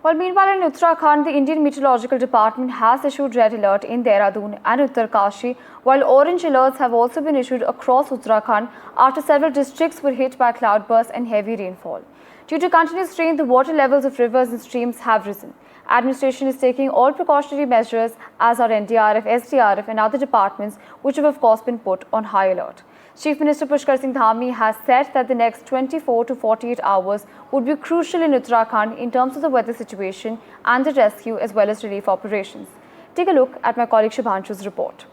Well, meanwhile in Uttarakhand, the Indian Meteorological Department has issued red alert in Dehradun and Uttarkashi, while orange alerts have also been issued across Uttarakhand after several districts were hit by cloudbursts and heavy rainfall. Due to continuous rain, the water levels of rivers and streams have risen. Administration is taking all precautionary measures, as are NDRF, SDRF and other departments, which have of course been put on high alert. Chief Minister Pushkar Singh Dhami has said that the next 24 to 48 hours would be crucial in Uttarakhand in terms of the weather situation and the rescue as well as relief operations. Take a look at my colleague Shubhanshu's report.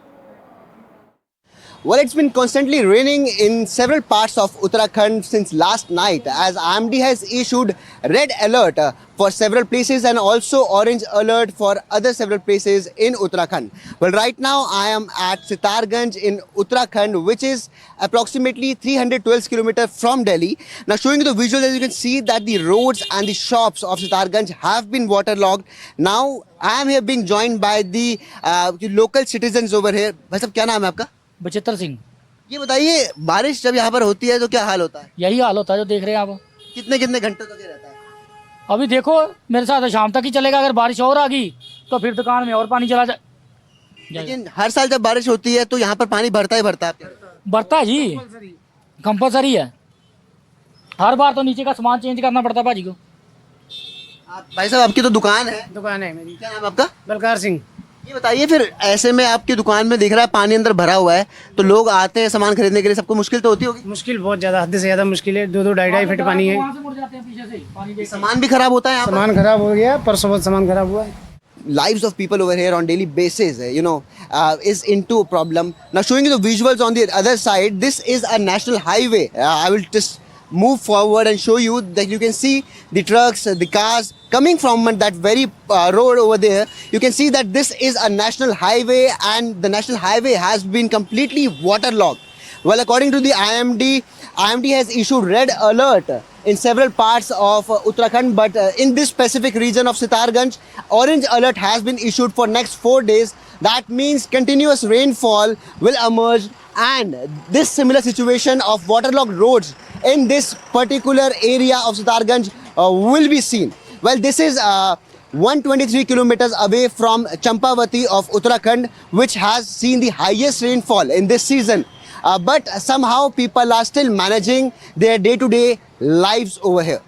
Well, it's been constantly raining in several parts of Uttarakhand since last night, as IMD has issued red alert for several places and also orange alert for other several places in Uttarakhand. Well, right now I am at Sitarganj in Uttarakhand, which is approximately 312 kilometers from Delhi. Now, showing you the visuals, as you can see that the roads and the shops of Sitarganj have been waterlogged. Now, I am here being joined by the local citizens over here. भाई साहब, क्या नाम है आपका? बचित्र सिंह। ये बताइए, बारिश जब यहाँ पर होती है तो क्या हाल होता है? यही हाल होता है जो देख रहे हैं आप। कितने कितने घंटे तक ये रहता है? अभी देखो मेरे साथ शाम तक ही चलेगा, अगर बारिश और आ गई तो फिर दुकान में और पानी चला जाए। लेकिन हर साल जब बारिश होती है तो यहाँ पर पानी भरता ही भरता है। भरता है जी, कंपलसरी है। हर बार तो नीचे का सामान चेंज करना पड़ता है भाजी को। भाई साहब, आपकी तो दुकान है? दुकान है मेरी। क्या नाम आपका? बलकार सिंह। ये बताइए, फिर ऐसे में आपकी दुकान में दिख रहा है पानी अंदर भरा हुआ है, तो लोग आते हैं सामान खरीदने के लिए, सबको मुश्किल तो होती होगी? मुश्किल बहुत ज्यादा, हद से ज्यादा मुश्किल है। 2-2 ढाई फीट पानी है। सामान भी खराब होता है यहाँ पर? सामान खराब हो गया, परसों बहुत सामान खराब हुआ है। Lives of people over here on daily basis, is into a problem. Now, showing you the visuals on the other side, this is a national highway. I will just move forward and show you that you can see the trucks, the cars coming from that very road over there. You can see that this is a national highway and the national highway has been completely waterlogged. Well, according to the IMD has issued red alert in several parts of Uttarakhand, but in this specific region of Sitarganj, orange alert has been issued for next 4 days. That means continuous rainfall will emerge, and this similar situation of waterlogged roads in this particular area of Sitarganj will be seen. Well, this is 123 kilometers away from Champavati of Uttarakhand, which has seen the highest rainfall in this season. But somehow people are still managing their day-to-day lives over here.